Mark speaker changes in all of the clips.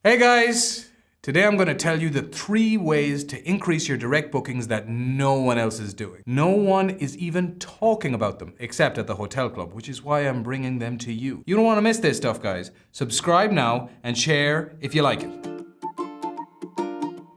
Speaker 1: Hey guys! Today I'm going to tell you the 3 ways to increase your direct bookings that no one else is doing. No one is even talking about them, except at the hotel club, which is why I'm bringing them to you. You don't want to miss this stuff, guys. Subscribe now and share if you like it.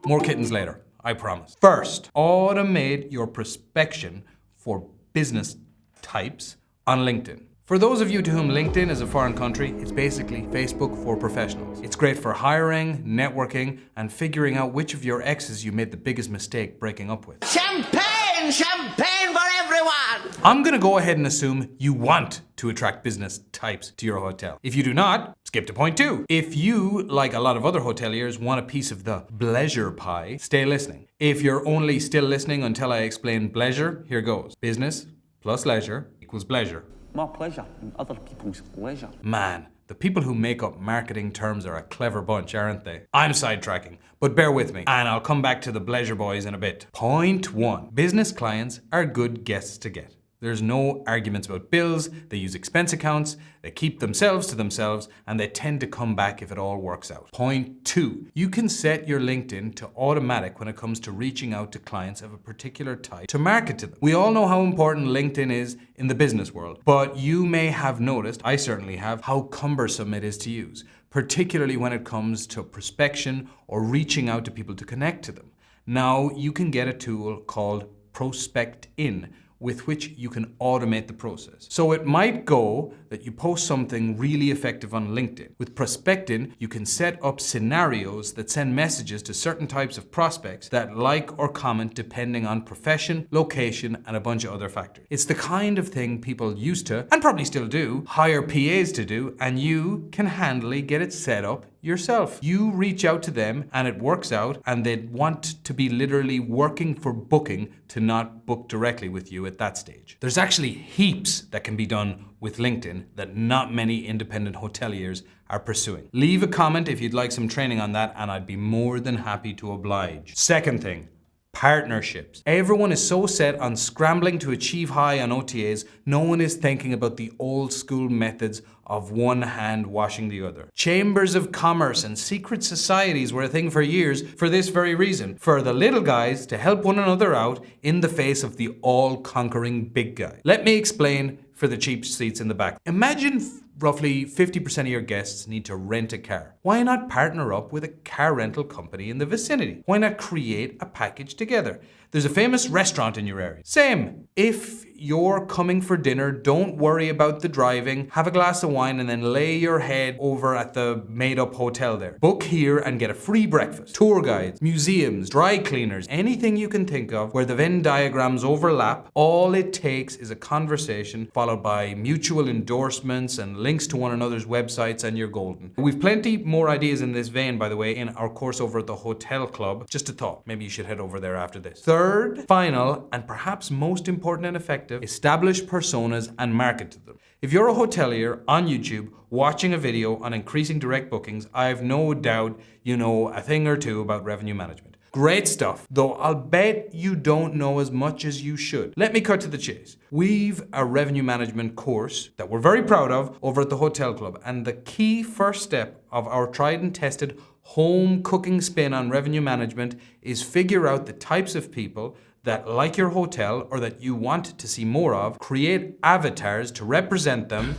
Speaker 1: More kittens later, I promise. First, automate your prospection for business types on LinkedIn. For those of you to whom LinkedIn is a foreign country, it's basically Facebook for professionals. It's great for hiring, networking, and figuring out which of your exes you made the biggest mistake breaking up with.
Speaker 2: Champagne! Champagne for everyone!
Speaker 1: I'm gonna go ahead and assume you want to attract business types to your hotel. If you do not, skip to point 2. If you, like a lot of other hoteliers, want a piece of the pleasure pie, stay listening. If you're only still listening until I explain pleasure, here goes. Business plus leisure equals pleasure.
Speaker 3: More pleasure in other people's leisure.
Speaker 1: Man, the people who make up marketing terms are a clever bunch, aren't they? I'm sidetracking, but bear with me, and I'll come back to the pleasure boys in a bit. Point 1. Business clients are good guests to get. There's no arguments about bills, they use expense accounts, they keep themselves to themselves, and they tend to come back if it all works out. Point 2. You can set your LinkedIn to automatic when it comes to reaching out to clients of a particular type to market to them. We all know how important LinkedIn is in the business world, but you may have noticed, I certainly have, how cumbersome it is to use, particularly when it comes to prospection or reaching out to people to connect to them. Now, you can get a tool called Prospectin, with which you can automate the process. So it might go that you post something really effective on LinkedIn. With Prospectin, you can set up scenarios that send messages to certain types of prospects that like or comment depending on profession, location, and a bunch of other factors. It's the kind of thing people used to, and probably still do, hire PAs to do, and you can handily get it set up yourself. You reach out to them and it works out, and they want to be literally working for booking to not book directly with you at that stage. There's actually heaps that can be done with LinkedIn that not many independent hoteliers are pursuing. Leave a comment if you'd like some training on that, and I'd be more than happy to oblige. Second thing, partnerships. Everyone is so set on scrambling to achieve high on OTAs, no one is thinking about the old school methods of one hand washing the other. Chambers of commerce and secret societies were a thing for years for this very reason, for the little guys to help one another out in the face of the all-conquering big guy. Let me explain for the cheap seats in the back. Imagine roughly 50% of your guests need to rent a car. Why not partner up with a car rental company in the vicinity? Why not create a package together? There's a famous restaurant in your area. Same. If you're coming for dinner, don't worry about the driving. Have a glass of wine and then lay your head over at the made-up hotel there. Book here and get a free breakfast. Tour guides, museums, dry cleaners, anything you can think of where the Venn diagrams overlap. All it takes is a conversation followed by mutual endorsements and links to one another's websites, and you're golden. We've plenty more ideas in this vein, by the way, in our course over at the Hotel Club. Just a thought. Maybe you should head over there after this. Third, final, and perhaps most important and effective, establish personas and market to them. If you're a hotelier on YouTube watching a video on increasing direct bookings, I have no doubt you know a thing or two about revenue management. Great stuff, though I'll bet you don't know as much as you should. Let me cut to the chase. We've a revenue management course that we're very proud of over at the Hotel Club, and the key first step of our tried and tested home cooking spin on revenue management is figure out the types of people that like your hotel or that you want to see more of, create avatars to represent them.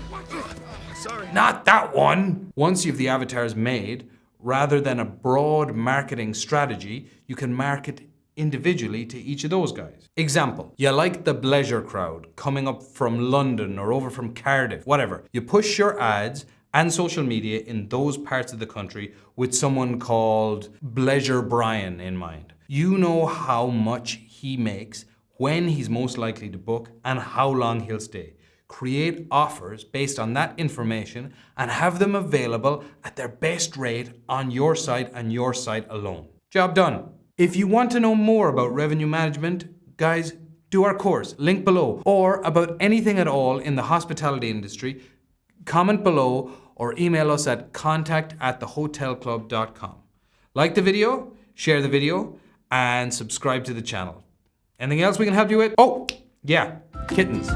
Speaker 1: Sorry. Not that one! Once you've the avatars made, rather than a broad marketing strategy, you can market individually to each of those guys. Example, you like the pleasure crowd coming up from London or over from Cardiff, whatever. You push your ads and social media in those parts of the country with someone called Pleasure Brian in mind. You know how much he makes, when he's most likely to book, and how long he'll stay. Create offers based on that information and have them available at their best rate on your site and your site alone. Job done. If you want to know more about revenue management, guys, do our course, link below, or about anything at all in the hospitality industry, comment below or email us at contact@thehotelclub.com. Like the video, share the video, and subscribe to the channel. Anything else we can help you with? Oh, yeah, kittens.